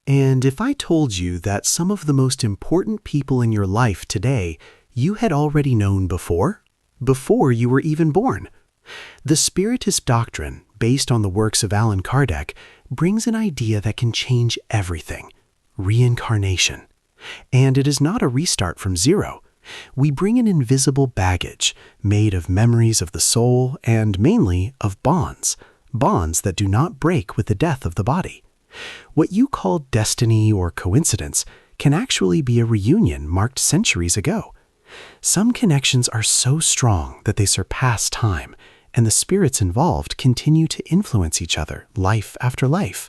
And if I told you that some of the most important people in your life today you had already known before you were even born? The Spiritist Doctrine, based on the works of Allan Kardec, brings an idea that can change everything: reincarnation. And it is not a restart from zero. We bring an invisible baggage made of memories of the soul and mainly of bonds that do not break with the death of the body. What you call destiny or coincidence can actually be a reunion marked centuries ago. Some connections are so strong that they surpass time, and the spirits involved continue to influence each other life after life.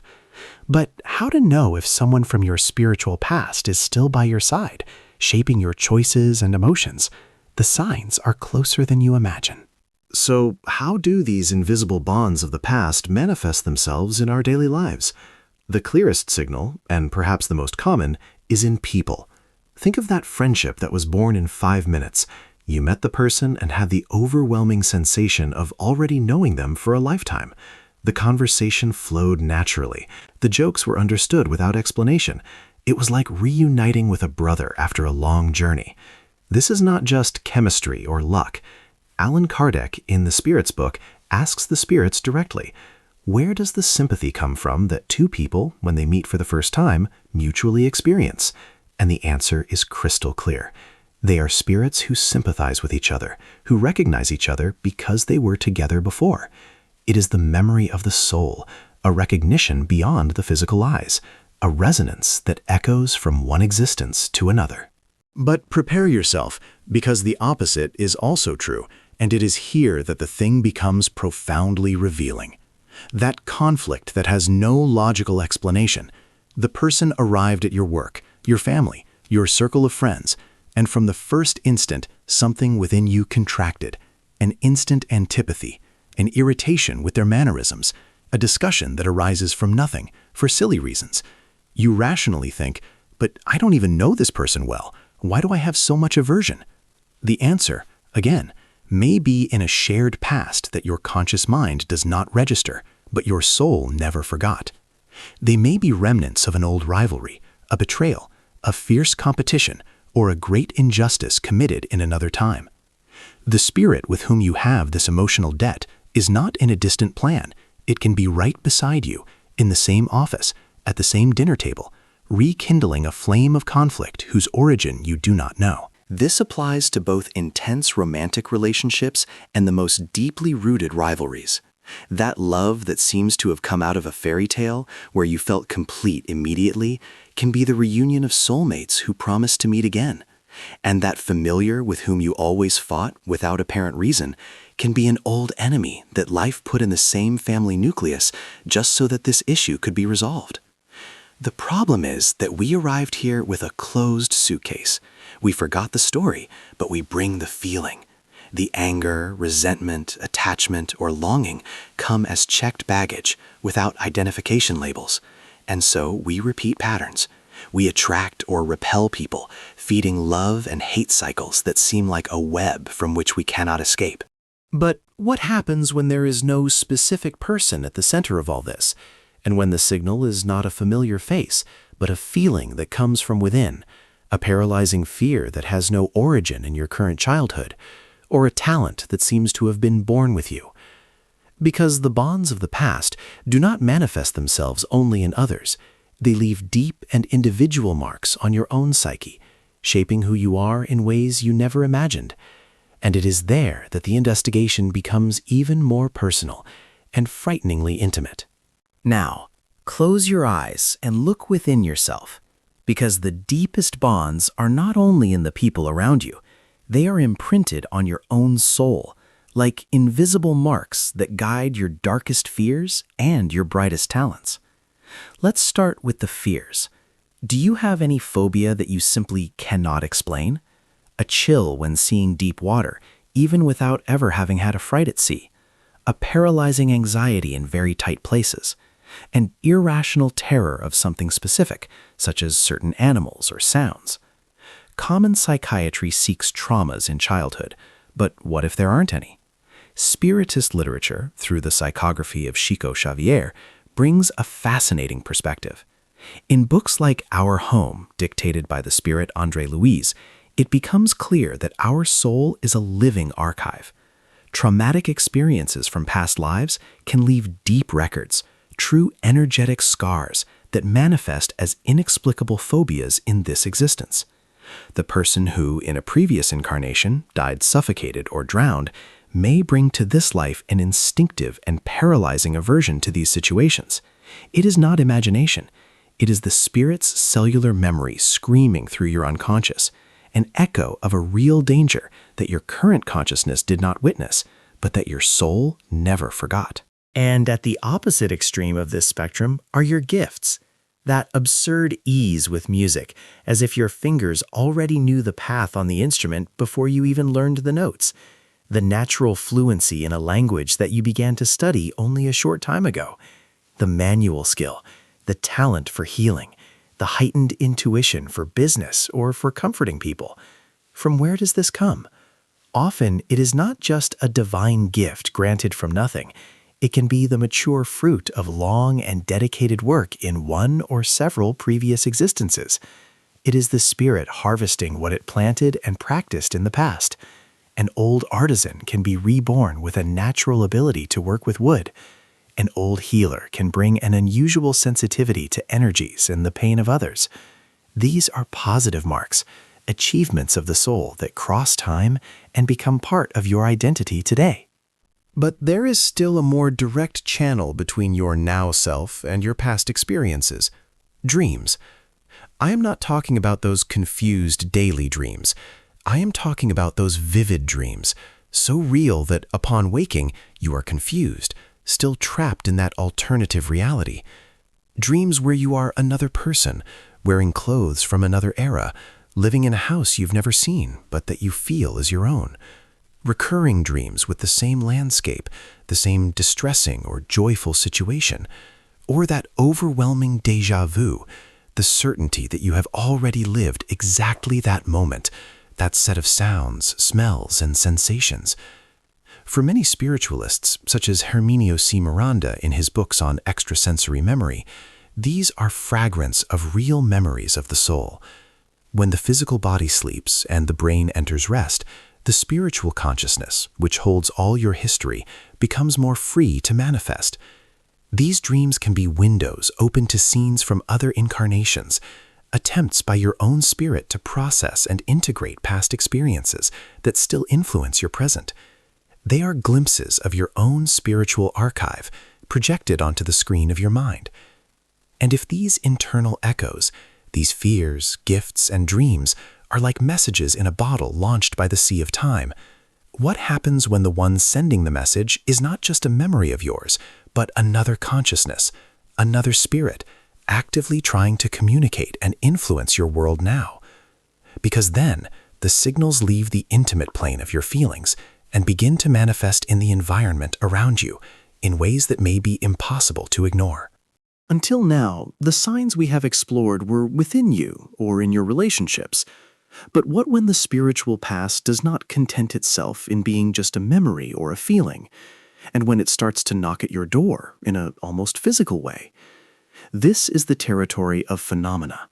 But how to know if someone from your spiritual past is still by your side, shaping your choices and emotions? The signs are closer than you imagine. So, how do these invisible bonds of the past manifest themselves in our daily lives? The clearest signal, and perhaps the most common, is in people. Think of that friendship that was born in 5 minutes. You met the person and had the overwhelming sensation of already knowing them for a lifetime. The conversation flowed naturally. The jokes were understood without explanation. It was like reuniting with a brother after a long journey. This is not just chemistry or luck. Allan Kardec, in the Spirits book, asks the spirits directly, where does the sympathy come from that two people, when they meet for the first time, mutually experience? And the answer is crystal clear. They are spirits who sympathize with each other, who recognize each other because they were together before. It is the memory of the soul, a recognition beyond the physical eyes, a resonance that echoes from one existence to another. But prepare yourself, because the opposite is also true, and it is here that the thing becomes profoundly revealing. That conflict that has no logical explanation. The person arrived at your work, your family, your circle of friends, and from the first instant, something within you contracted. An instant antipathy, an irritation with their mannerisms, a discussion that arises from nothing, for silly reasons. You rationally think, but I don't even know this person well. Why do I have so much aversion? The answer, again, may be in a shared past that your conscious mind does not register, but your soul never forgot. They may be remnants of an old rivalry, a betrayal, a fierce competition, or a great injustice committed in another time. The spirit with whom you have this emotional debt is not in a distant plan. It can be right beside you, in the same office, at the same dinner table, rekindling a flame of conflict whose origin you do not know. This applies to both intense romantic relationships and the most deeply rooted rivalries. That love that seems to have come out of a fairy tale, where you felt complete immediately, can be the reunion of soulmates who promise to meet again. And that familiar with whom you always fought without apparent reason can be an old enemy that life put in the same family nucleus just so that this issue could be resolved. The problem is that we arrived here with a closed suitcase. We forgot the story, but we bring the feeling. The anger, resentment, attachment, or longing come as checked baggage without identification labels. And so we repeat patterns. We attract or repel people, feeding love and hate cycles that seem like a web from which we cannot escape. But what happens when there is no specific person at the center of all this, and when the signal is not a familiar face, but a feeling that comes from within, a paralyzing fear that has no origin in your current childhood, or a talent that seems to have been born with you? Because the bonds of the past do not manifest themselves only in others. They leave deep and individual marks on your own psyche, shaping who you are in ways you never imagined. And it is there that the investigation becomes even more personal and frighteningly intimate. Now, close your eyes and look within yourself, because the deepest bonds are not only in the people around you, they are imprinted on your own soul, like invisible marks that guide your darkest fears and your brightest talents. Let's start with the fears. Do you have any phobia that you simply cannot explain? A chill when seeing deep water, even without ever having had a fright at sea. A paralyzing anxiety in very tight places. An irrational terror of something specific, such as certain animals or sounds. Common psychiatry seeks traumas in childhood, but what if there aren't any? Spiritist literature, through the psychography of Chico Xavier, brings a fascinating perspective. In books like Our Home, dictated by the spirit André Louise, it becomes clear that our soul is a living archive. Traumatic experiences from past lives can leave deep records, true energetic scars that manifest as inexplicable phobias in this existence. The person who, in a previous incarnation, died suffocated or drowned, may bring to this life an instinctive and paralyzing aversion to these situations. It is not imagination. It is the spirit's cellular memory screaming through your unconscious, an echo of a real danger that your current consciousness did not witness, but that your soul never forgot. And at the opposite extreme of this spectrum are your gifts. That absurd ease with music, as if your fingers already knew the path on the instrument before you even learned the notes. The natural fluency in a language that you began to study only a short time ago. The manual skill, the talent for healing, the heightened intuition for business or for comforting people. From where does this come? Often, it is not just a divine gift granted from nothing. It can be the mature fruit of long and dedicated work in one or several previous existences. It is the spirit harvesting what it planted and practiced in the past. An old artisan can be reborn with a natural ability to work with wood. An old healer can bring an unusual sensitivity to energies and the pain of others. These are positive marks, achievements of the soul that cross time and become part of your identity today. But there is still a more direct channel between your now self and your past experiences. Dreams. I am not talking about those confused daily dreams. I am talking about those vivid dreams, so real that upon waking, you are confused, still trapped in that alternative reality. Dreams where you are another person, wearing clothes from another era, living in a house you've never seen, but that you feel is your own. Recurring dreams with the same landscape, the same distressing or joyful situation, or that overwhelming déjà vu, the certainty that you have already lived exactly that moment, that set of sounds, smells, and sensations. For many spiritualists, such as Herminio C. Miranda in his books on extrasensory memory, these are fragments of real memories of the soul. When the physical body sleeps and the brain enters rest, the spiritual consciousness, which holds all your history, becomes more free to manifest. These dreams can be windows open to scenes from other incarnations, attempts by your own spirit to process and integrate past experiences that still influence your present. They are glimpses of your own spiritual archive projected onto the screen of your mind. And if these internal echoes, these fears, gifts, and dreams are like messages in a bottle launched by the sea of time, what happens when the one sending the message is not just a memory of yours, but another consciousness, another spirit, actively trying to communicate and influence your world now? Because then, the signals leave the intimate plane of your feelings and begin to manifest in the environment around you in ways that may be impossible to ignore. Until now, the signs we have explored were within you or in your relationships. But what when the spiritual past does not content itself in being just a memory or a feeling, and when it starts to knock at your door in an almost physical way? This is the territory of phenomena.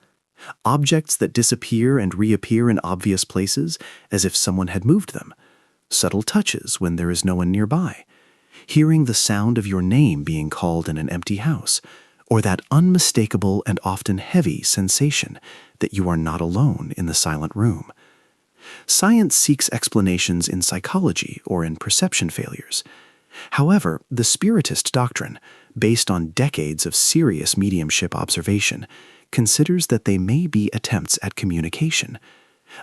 Objects that disappear and reappear in obvious places as if someone had moved them. Subtle touches when there is no one nearby. Hearing the sound of your name being called in an empty house, or that unmistakable and often heavy sensation that you are not alone in the silent room. Science seeks explanations in psychology or in perception failures. However, the Spiritist Doctrine, based on decades of serious mediumship observation, considers that they may be attempts at communication.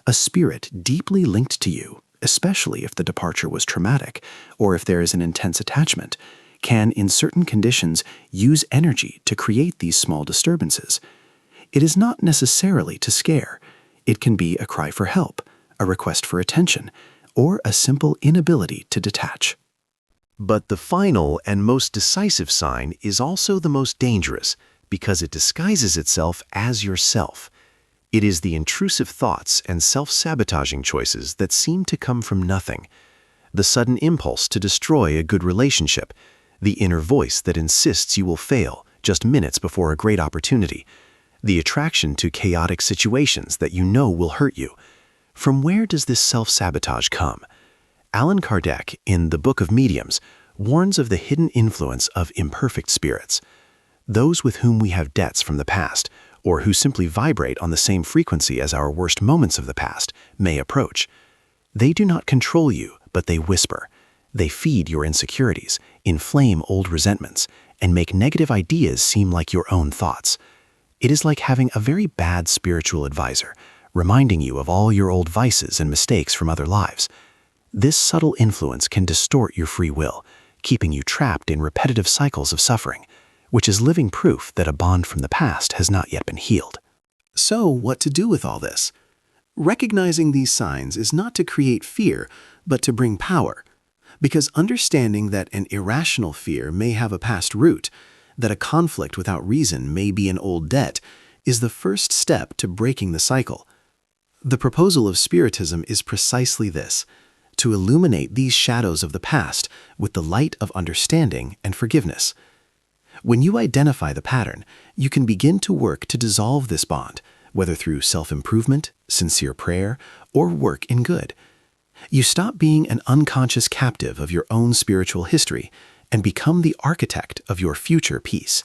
A spirit deeply linked to you, especially if the departure was traumatic or if there is an intense attachment, can, in certain conditions, use energy to create these small disturbances. It is not necessarily to scare. It can be a cry for help, a request for attention, or a simple inability to detach. But the final and most decisive sign is also the most dangerous because it disguises itself as yourself. It is the intrusive thoughts and self-sabotaging choices that seem to come from nothing. The sudden impulse to destroy a good relationship, the inner voice that insists you will fail just minutes before a great opportunity, the attraction to chaotic situations that you know will hurt you. From where does this self-sabotage come? Allan Kardec, in the Book of Mediums, warns of the hidden influence of imperfect spirits. Those with whom we have debts from the past, or who simply vibrate on the same frequency as our worst moments of the past, may approach. They do not control you, but they whisper. They feed your insecurities, inflame old resentments, and make negative ideas seem like your own thoughts. It is like having a very bad spiritual advisor, reminding you of all your old vices and mistakes from other lives. This subtle influence can distort your free will, keeping you trapped in repetitive cycles of suffering, which is living proof that a bond from the past has not yet been healed. So, what to do with all this? Recognizing these signs is not to create fear, but to bring power. Because understanding that an irrational fear may have a past root, that a conflict without reason may be an old debt, is the first step to breaking the cycle. The proposal of Spiritism is precisely this: to illuminate these shadows of the past with the light of understanding and forgiveness. When you identify the pattern, you can begin to work to dissolve this bond, whether through self-improvement, sincere prayer, or work in good. You stop being an unconscious captive of your own spiritual history and become the architect of your future peace.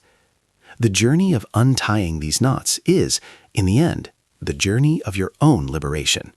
The journey of untying these knots is, in the end, the journey of your own liberation.